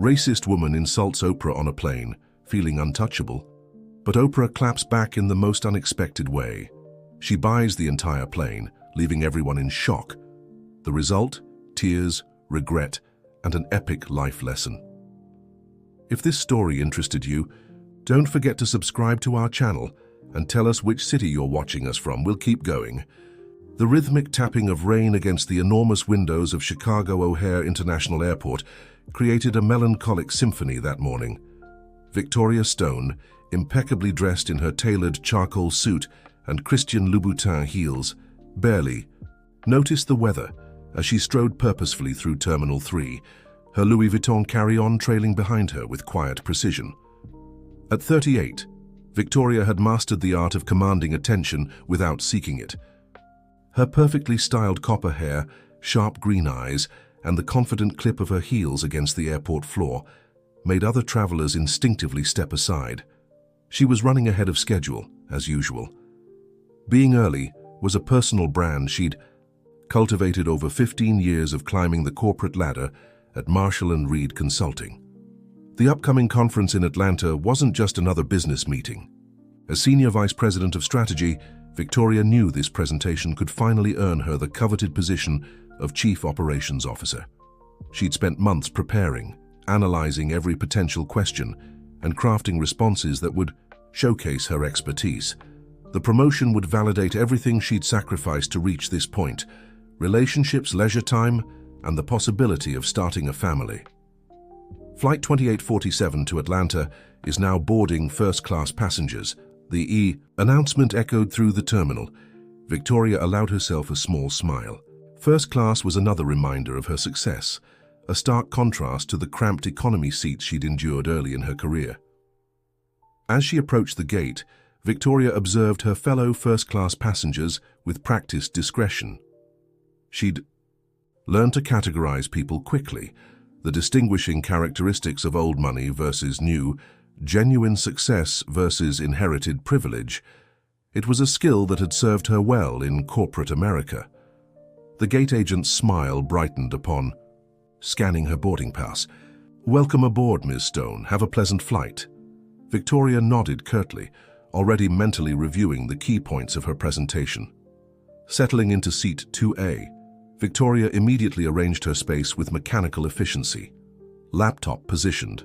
Racist woman insults Oprah on a plane, feeling untouchable. But Oprah claps back in the most unexpected way. She buys the entire plane, leaving everyone in shock. The result? Tears, regret, and an epic life lesson. If this story interested you, don't forget to subscribe to our channel and tell us which city you're watching us from. We'll keep going. The rhythmic tapping of rain against the enormous windows of Chicago O'Hare International Airport created a melancholic symphony that morning. Victoria Stone, impeccably dressed in her tailored charcoal suit and Christian Louboutin heels, barely noticed the weather as she strode purposefully through Terminal 3, her Louis Vuitton carry-on trailing behind her with quiet precision. At 38, Victoria had mastered the art of commanding attention without seeking it. Her perfectly styled copper hair, sharp green eyes, and the confident clip of her heels against the airport floor made other travelers instinctively step aside. She was running ahead of schedule, as usual. Being early was a personal brand she'd cultivated over 15 years of climbing the corporate ladder at Marshall & Reed Consulting. The upcoming conference in Atlanta wasn't just another business meeting. As Senior Vice President of Strategy, Victoria knew this presentation could finally earn her the coveted position of Chief Operations Officer. She'd spent months preparing, analyzing every potential question, and crafting responses that would showcase her expertise. The promotion would validate everything she'd sacrificed to reach this point: relationships, leisure time, and the possibility of starting a family. Flight 2847 to Atlanta is now boarding first-class passengers. The announcement echoed through the terminal. Victoria allowed herself a small smile. First class was another reminder of her success, a stark contrast to the cramped economy seats she'd endured early in her career. As she approached the gate, Victoria observed her fellow first-class passengers with practiced discretion. She'd learned to categorize people quickly, the distinguishing characteristics of old money versus new, genuine success versus inherited privilege. It was a skill that had served her well in corporate America. The gate agent's smile brightened upon scanning her boarding pass. "Welcome aboard, Ms. Stone. Have a pleasant flight." Victoria nodded curtly, already mentally reviewing the key points of her presentation. Settling into seat 2A, Victoria immediately arranged her space with mechanical efficiency. Laptop positioned.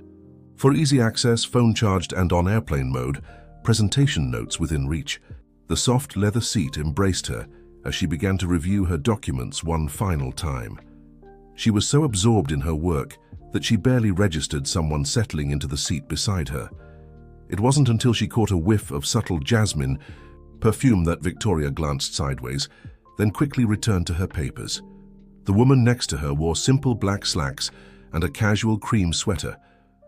For easy access, phone charged and on airplane mode, presentation notes within reach. The soft leather seat embraced her as she began to review her documents one final time. She was so absorbed in her work that she barely registered someone settling into the seat beside her. It wasn't until she caught a whiff of subtle jasmine perfume that Victoria glanced sideways, then quickly returned to her papers. The woman next to her wore simple black slacks and a casual cream sweater,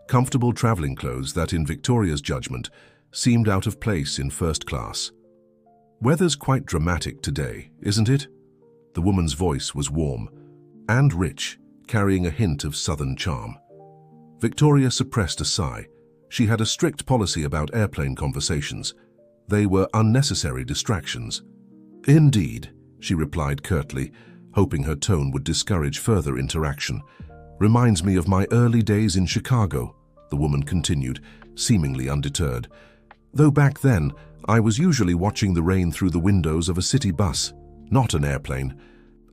comfortable traveling clothes that, in Victoria's judgment, seemed out of place in first class. "Weather's quite dramatic today, isn't it?" The woman's voice was warm and rich, carrying a hint of southern charm. Victoria suppressed a sigh. She had a strict policy about airplane conversations. They were unnecessary distractions. "Indeed," she replied curtly, hoping her tone would discourage further interaction. "Reminds me of my early days in Chicago," the woman continued, seemingly undeterred. "Though back then, I was usually watching the rain through the windows of a city bus, not an airplane."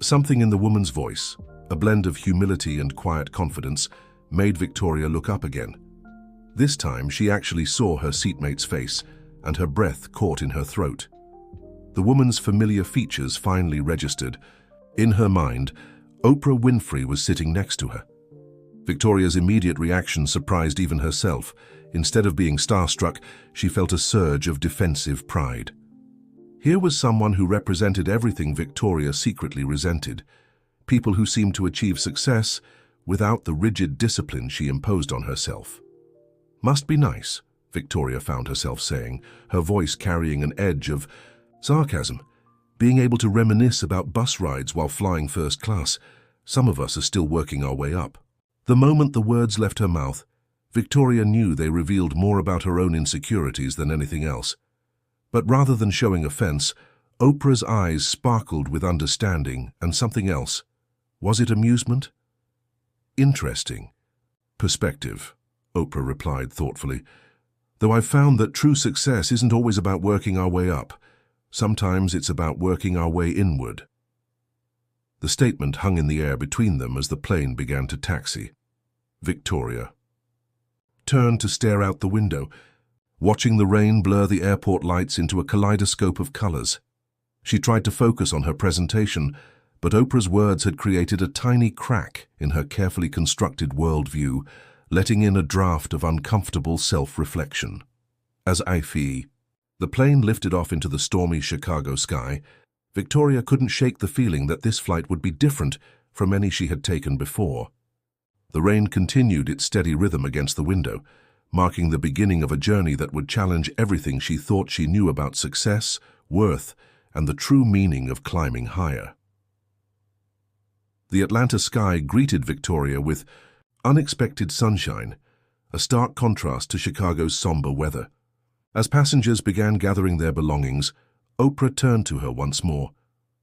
Something in the woman's voice, a blend of humility and quiet confidence, made Victoria look up again. This time, she actually saw her seatmate's face, and her breath caught in her throat. The woman's familiar features finally registered. In her mind, Oprah Winfrey was sitting next to her. Victoria's immediate reaction surprised even herself. Instead of being starstruck, she felt a surge of defensive pride. Here was someone who represented everything Victoria secretly resented, people who seemed to achieve success without the rigid discipline she imposed on herself. "Must be nice," Victoria found herself saying, her voice carrying an edge of sarcasm. "Being able to reminisce about bus rides while flying first class. Some of us are still working our way up." The moment the words left her mouth, Victoria knew they revealed more about her own insecurities than anything else. But rather than showing offense, Oprah's eyes sparkled with understanding and something else. Was it amusement? Interesting. Perspective, Oprah replied thoughtfully. Though I've found that true success isn't always about working our way up. Sometimes it's about working our way inward. The statement hung in the air between them as the plane began to taxi. Victoria turned to stare out the window, watching the rain blur the airport lights into a kaleidoscope of colors. She tried to focus on her presentation, but Oprah's words had created a tiny crack in her carefully constructed worldview, letting in a draft of uncomfortable self-reflection. As the plane lifted off into the stormy Chicago sky, Victoria couldn't shake the feeling that this flight would be different from any she had taken before. The rain continued its steady rhythm against the window, marking the beginning of a journey that would challenge everything she thought she knew about success, worth, and the true meaning of climbing higher. The Atlanta sky greeted Victoria with unexpected sunshine, a stark contrast to Chicago's somber weather. As passengers began gathering their belongings, Oprah turned to her once more.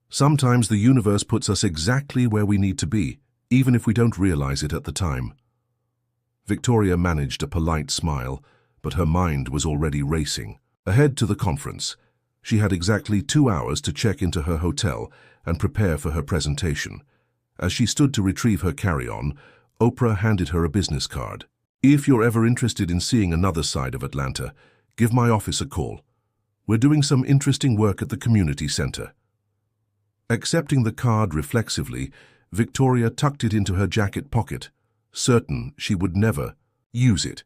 Sometimes the universe puts us exactly where we need to be, even if we don't realize it at the time. Victoria managed a polite smile, but her mind was already racing. Ahead to the conference, she had exactly 2 hours to check into her hotel and prepare for her presentation. As she stood to retrieve her carry-on, Oprah handed her a business card. If you're ever interested in seeing another side of Atlanta, give my office a call. We're doing some interesting work at the community center. Accepting the card reflexively, Victoria tucked it into her jacket pocket, certain she would never use it.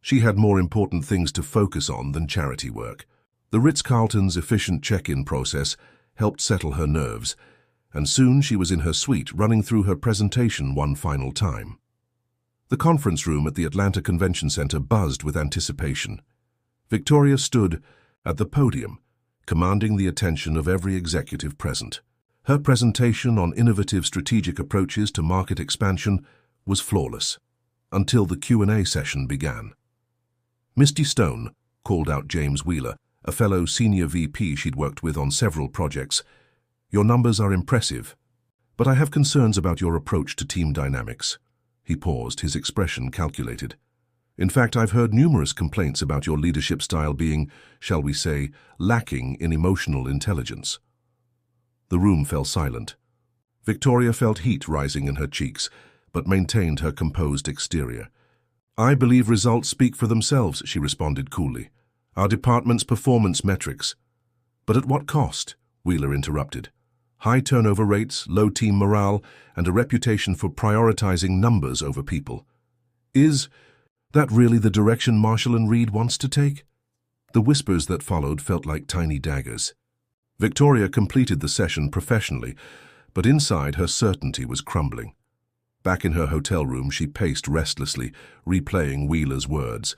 She had more important things to focus on than charity work. The Ritz-Carlton's efficient check-in process helped settle her nerves, and soon she was in her suite running through her presentation one final time. The conference room at the Atlanta Convention Center buzzed with anticipation. Victoria stood at the podium, commanding the attention of every executive present. Her presentation on innovative strategic approaches to market expansion was flawless, until the Q&A session began. Misty Stone called out James Wheeler, a fellow senior VP she'd worked with on several projects. Your numbers are impressive, but I have concerns about your approach to team dynamics. He paused, his expression calculated. In fact, I've heard numerous complaints about your leadership style being, shall we say, lacking in emotional intelligence. The room fell silent. Victoria felt heat rising in her cheeks, but maintained her composed exterior. I believe results speak for themselves, she responded coolly. Our department's performance metrics. But at what cost? Wheeler interrupted. High turnover rates, low team morale, and a reputation for prioritizing numbers over people. Is that really the direction Marshall and Reed wants to take? The whispers that followed felt like tiny daggers. Victoria completed the session professionally, but inside her certainty was crumbling. Back in her hotel room, she paced restlessly, replaying Wheeler's words.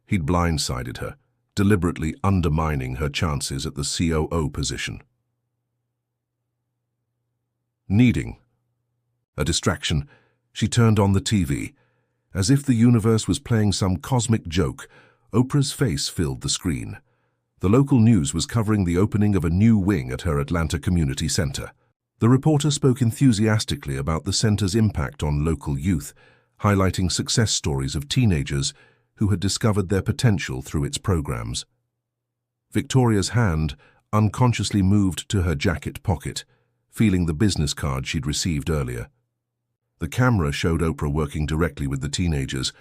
He'd blindsided her, deliberately undermining her chances at the COO position. Needing a distraction, she turned on the TV. As if the universe was playing some cosmic joke, Oprah's face filled the screen. The local news was covering the opening of a new wing at her Atlanta Community Center. The reporter spoke enthusiastically about the center's impact on local youth, highlighting success stories of teenagers who had discovered their potential through its programs. Victoria's hand unconsciously moved to her jacket pocket, feeling the business card she'd received earlier. The camera showed Oprah working directly with the teenagers,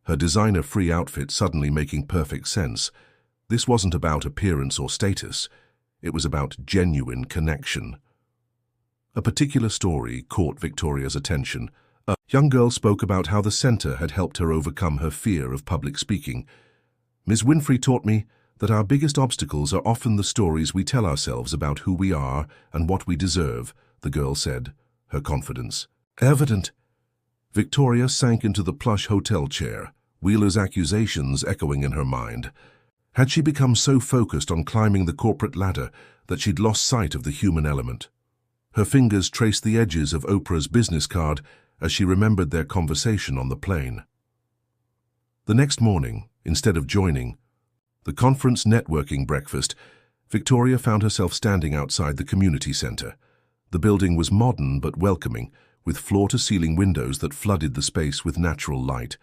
her designer-free outfit suddenly making perfect sense. This wasn't about appearance or status. It was about genuine connection. A particular story caught Victoria's attention. A young girl spoke about how the center had helped her overcome her fear of public speaking. Ms. Winfrey taught me that our biggest obstacles are often the stories we tell ourselves about who we are and what we deserve, the girl said, her confidence evident. Victoria sank into the plush hotel chair, Wheeler's accusations echoing in her mind. Had she become so focused on climbing the corporate ladder that she'd lost sight of the human element? Her fingers traced the edges of Oprah's business card as she remembered their conversation on the plane. The next morning, instead of joining the conference networking breakfast, Victoria found herself standing outside the community center. The building was modern but welcoming, with floor-to-ceiling windows that flooded the space with natural light.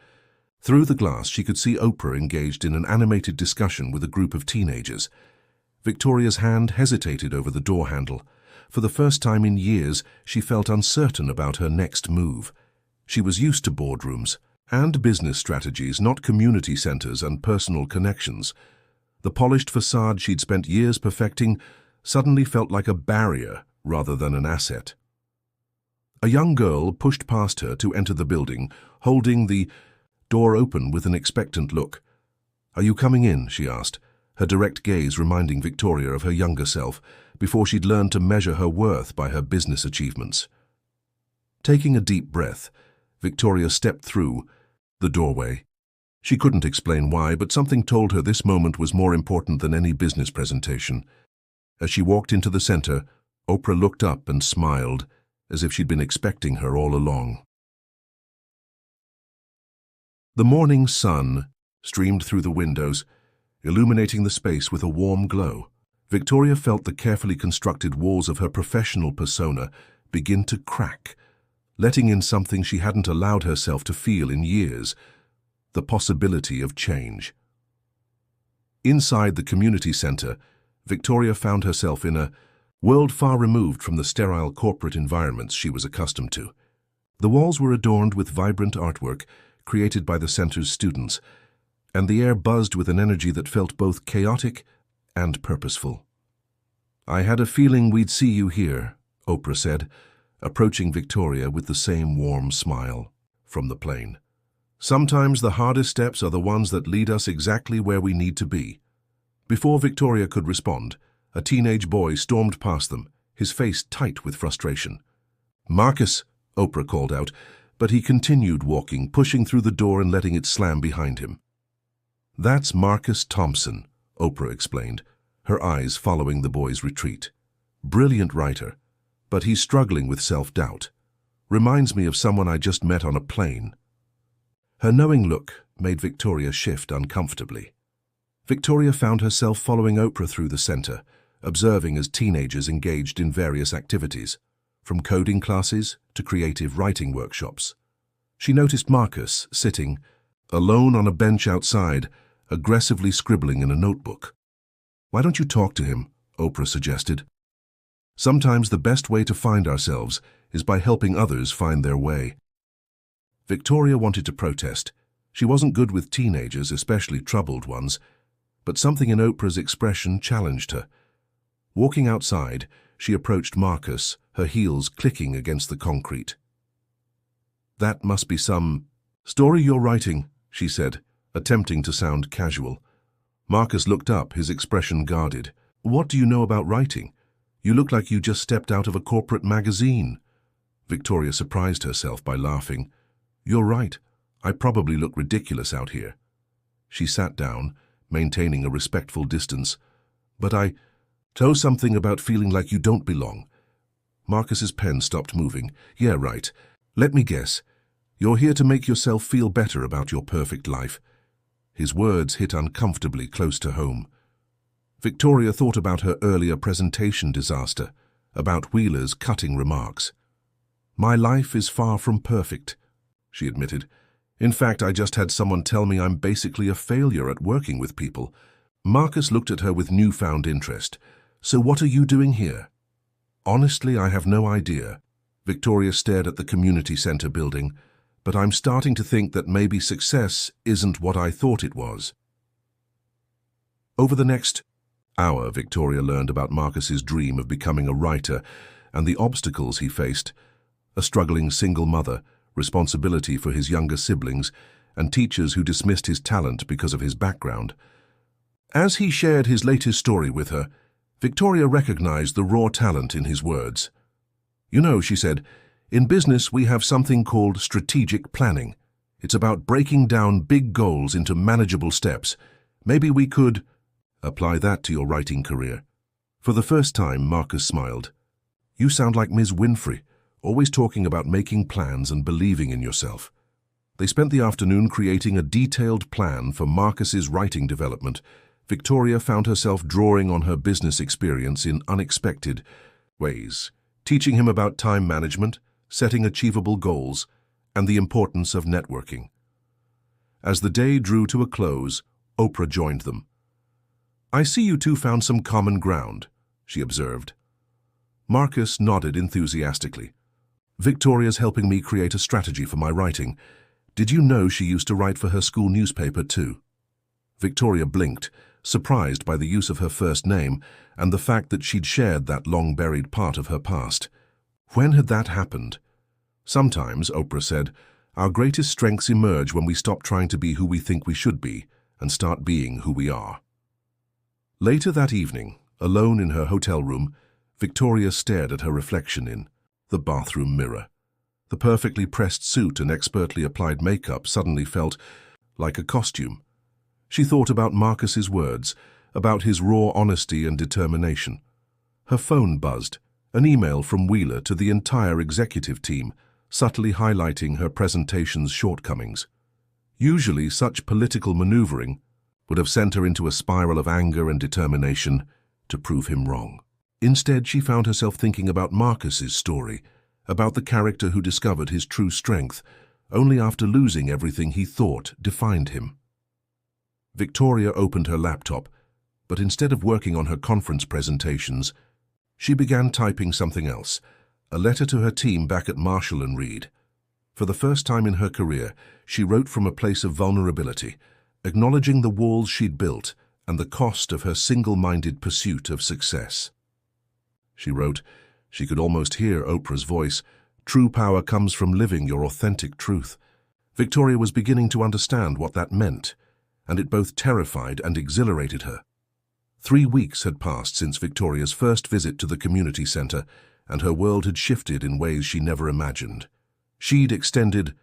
Through the glass, she could see Oprah engaged in an animated discussion with a group of teenagers. Victoria's hand hesitated over the door handle. For the first time in years, she felt uncertain about her next move. She was used to boardrooms and business strategies, not community centers and personal connections. The polished facade she'd spent years perfecting suddenly felt like a barrier rather than an asset. A young girl pushed past her to enter the building, holding the door open with an expectant look. "Are you coming in?" she asked, her direct gaze reminding Victoria of her younger self, before she'd learned to measure her worth by her business achievements. Taking a deep breath, Victoria stepped through the doorway. She couldn't explain why, but something told her this moment was more important than any business presentation. As she walked into the center, Oprah looked up and smiled, as if she'd been expecting her all along. The morning sun streamed through the windows, illuminating the space with a warm glow. Victoria felt the carefully constructed walls of her professional persona begin to crack, letting in something she hadn't allowed herself to feel in years: the possibility of change. Inside the community center, Victoria found herself in a world far removed from the sterile corporate environments she was accustomed to. The walls were adorned with vibrant artwork created by the center's students, and the air buzzed with an energy that felt both chaotic and purposeful. "I had a feeling we'd see you here," Oprah said, approaching Victoria with the same warm smile from the plane. "Sometimes the hardest steps are the ones that lead us exactly where we need to be." Before Victoria could respond, a teenage boy stormed past them, his face tight with frustration. "Marcus," Oprah called out, but he continued walking, pushing through the door and letting it slam behind him. "That's Marcus Thompson," Oprah explained, her eyes following the boy's retreat. "Brilliant writer, but he's struggling with self-doubt. Reminds me of someone I just met on a plane." Her knowing look made Victoria shift uncomfortably. Victoria found herself following Oprah through the center, observing as teenagers engaged in various activities, from coding classes to creative writing workshops. She noticed Marcus sitting, alone on a bench outside, aggressively scribbling in a notebook. "Why don't you talk to him?" Oprah suggested. "Sometimes the best way to find ourselves is by helping others find their way." Victoria wanted to protest. She wasn't good with teenagers, especially troubled ones, but something in Oprah's expression challenged her. Walking outside, she approached Marcus, her heels clicking against the concrete. "That must be some story you're writing," she said, attempting to sound casual. Marcus looked up, his expression guarded. "What do you know about writing? You look like you just stepped out of a corporate magazine." Victoria surprised herself by laughing. "You're right. I probably look ridiculous out here." She sat down, maintaining a respectful distance. "But I know something about feeling like you don't belong." Marcus's pen stopped moving. "Yeah, right. Let me guess. You're here to make yourself feel better about your perfect life." His words hit uncomfortably close to home. Victoria thought about her earlier presentation disaster, about Wheeler's cutting remarks. "My life is far from perfect," she admitted. "In fact, I just had someone tell me I'm basically a failure at working with people." Marcus looked at her with newfound interest. "So what are you doing here?" "Honestly, I have no idea." Victoria stared at the community center building. "But I'm starting to think that maybe success isn't what I thought it was." Over the next hour, Victoria learned about Marcus's dream of becoming a writer and the obstacles he faced: a struggling single mother, responsibility for his younger siblings, and teachers who dismissed his talent because of his background. As he shared his latest story with her, Victoria recognized the raw talent in his words. "You know," she said, "in business we have something called strategic planning. It's about breaking down big goals into manageable steps. Maybe we could apply that to your writing career." For the first time, Marcus smiled. "You sound like Ms. Winfrey, always talking about making plans and believing in yourself." They spent the afternoon creating a detailed plan for Marcus's writing development. Victoria found herself drawing on her business experience in unexpected ways, teaching him about time management, setting achievable goals, and the importance of networking. As the day drew to a close, Oprah joined them. "I see you two found some common ground," she observed. Marcus nodded enthusiastically. "Victoria's helping me create a strategy for my writing. Did you know she used to write for her school newspaper too?" Victoria blinked, surprised by the use of her first name and the fact that she'd shared that long-buried part of her past. When had that happened? "Sometimes," Oprah said, "our greatest strengths emerge when we stop trying to be who we think we should be and start being who we are." Later that evening, alone in her hotel room, Victoria stared at her reflection in the bathroom mirror. The perfectly pressed suit and expertly applied makeup suddenly felt like a costume. She thought about Marcus's words, about his raw honesty and determination. Her phone buzzed, an email from Wheeler to the entire executive team, subtly highlighting her presentation's shortcomings. Usually, such political maneuvering would have sent her into a spiral of anger and determination to prove him wrong. Instead, she found herself thinking about Marcus's story, about the character who discovered his true strength only after losing everything he thought defined him. Victoria opened her laptop, but instead of working on her conference presentations, she began typing something else, a letter to her team back at Marshall and Reed. For the first time in her career, she wrote from a place of vulnerability, acknowledging the walls she'd built and the cost of her single-minded pursuit of success. She wrote, she could almost hear Oprah's voice, "True power comes from living your authentic truth." Victoria was beginning to understand what that meant, and it both terrified and exhilarated her. 3 weeks had passed since Victoria's first visit to the community center, and her world had shifted in ways she never imagined. She'd extended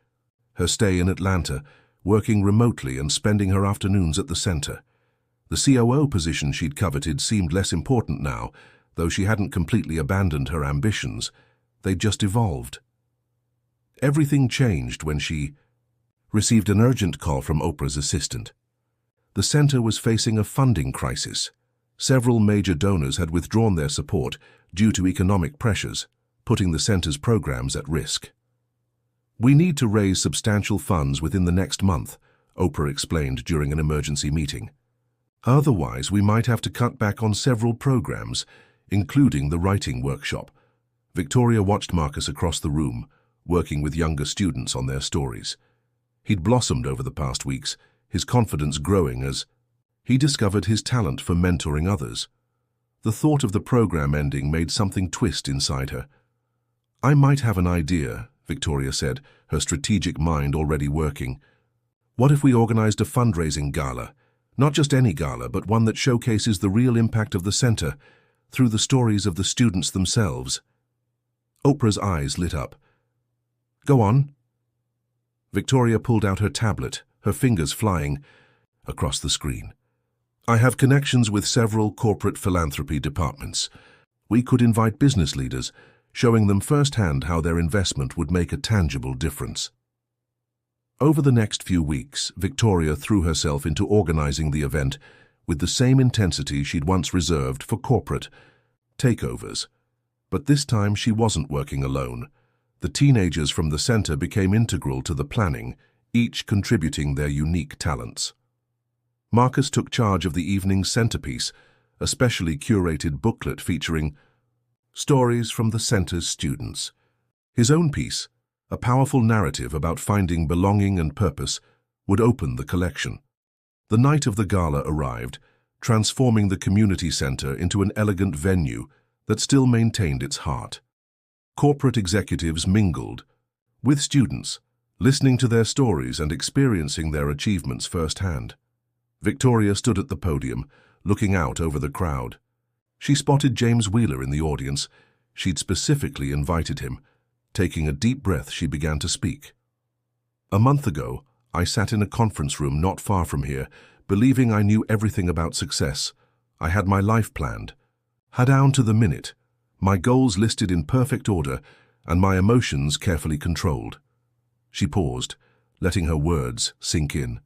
her stay in Atlanta, working remotely and spending her afternoons at the center. The COO position she'd coveted seemed less important now, though she hadn't completely abandoned her ambitions. They'd just evolved. Everything changed when she received an urgent call from Oprah's assistant. The center was facing a funding crisis. Several major donors had withdrawn their support due to economic pressures, putting the center's programs at risk. "We need to raise substantial funds within the next month," Oprah explained during an emergency meeting. "Otherwise, we might have to cut back on several programs, including the writing workshop." Victoria watched Marcus across the room, working with younger students on their stories. He'd blossomed over the past weeks, his confidence growing as he discovered his talent for mentoring others. The thought of the program ending made something twist inside her. "I might have an idea," Victoria said, her strategic mind already working. "What if we organized a fundraising gala? Not just any gala, but one that showcases the real impact of the center through the stories of the students themselves." Oprah's eyes lit up. "Go on." Victoria pulled out her tablet, her fingers flying across the screen. "I have connections with several corporate philanthropy departments. We could invite business leaders, showing them firsthand how their investment would make a tangible difference." Over the next few weeks, Victoria threw herself into organizing the event with the same intensity she'd once reserved for corporate takeovers. But this time she wasn't working alone. The teenagers from the center became integral to the planning, each contributing their unique talents. Marcus took charge of the evening's centerpiece, a specially curated booklet featuring stories from the center's students. His own piece, a powerful narrative about finding belonging and purpose, would open the collection. The night of the gala arrived, transforming the community center into an elegant venue that still maintained its heart. Corporate executives mingled with students, listening to their stories and experiencing their achievements firsthand. Victoria stood at the podium, looking out over the crowd. She spotted James Wheeler in the audience. She'd specifically invited him. Taking a deep breath, she began to speak. "A month ago, I sat in a conference room not far from here, believing I knew everything about success. I had my life planned, had down to the minute, my goals listed in perfect order, and my emotions carefully controlled." She paused, letting her words sink in.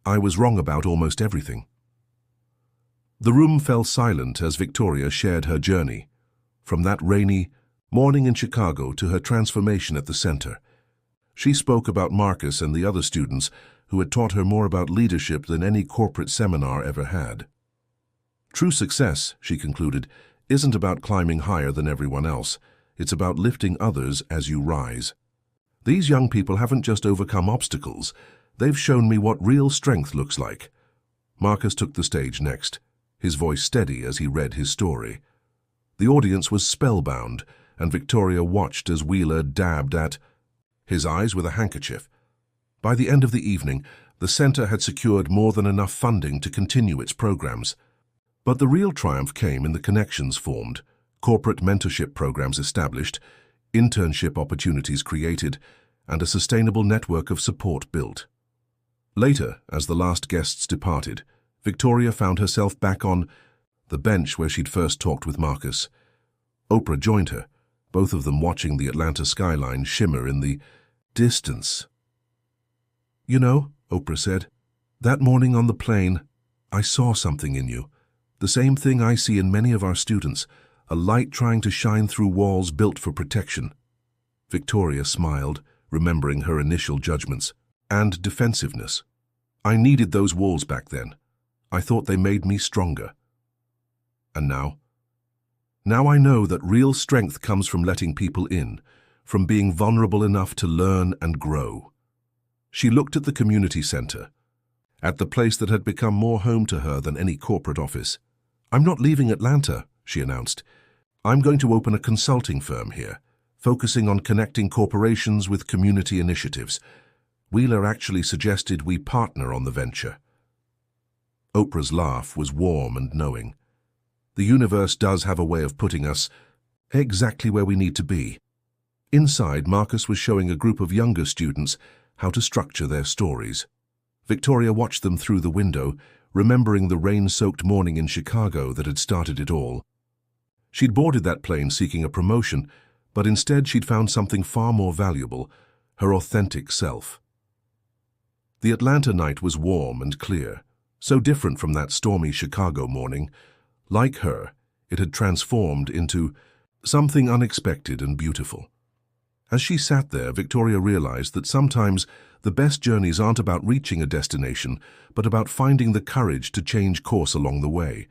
"I was wrong about almost everything." The room fell silent as Victoria shared her journey. From that rainy, Morning in Chicago to her transformation at the center. She spoke about Marcus and the other students who had taught her more about leadership than any corporate seminar ever had. True success, she concluded, isn't about climbing higher than everyone else. It's about lifting others as you rise. These young people haven't just overcome obstacles. They've shown me what real strength looks like. Marcus took the stage next, his voice steady as he read his story. The audience was spellbound, and Victoria watched as Wheeler dabbed at his eyes with a handkerchief. By the end of the evening, the center had secured more than enough funding to continue its programs. But the real triumph came in the connections formed, corporate mentorship programs established, internship opportunities created, and a sustainable network of support built. Later, as the last guests departed, Victoria found herself back on the bench where she'd first talked with Marcus. Oprah joined her, both of them watching the Atlanta skyline shimmer in the distance. "You know," Oprah said, "that morning on the plane, I saw something in you. The same thing I see in many of our students, a light trying to shine through walls built for protection." Victoria smiled, remembering her initial judgments and defensiveness. "I needed those walls back then. I thought they made me stronger. And now? Now I know that real strength comes from letting people in, from being vulnerable enough to learn and grow." She looked at the community center, at the place that had become more home to her than any corporate office. "I'm not leaving Atlanta," she announced. "I'm going to open a consulting firm here, focusing on connecting corporations with community initiatives. Wheeler actually suggested we partner on the venture." Oprah's laugh was warm and knowing. The universe does have a way of putting us exactly where we need to be. Inside, Marcus was showing a group of younger students how to structure their stories. Victoria watched them through the window, remembering the rain-soaked morning in Chicago that had started it all. She'd boarded that plane seeking a promotion, but instead she'd found something far more valuable, her authentic self. The Atlanta night was warm and clear, so different from that stormy Chicago morning. Like her, it had transformed into something unexpected and beautiful. As she sat there, Victoria realized that sometimes the best journeys aren't about reaching a destination, but about finding the courage to change course along the way.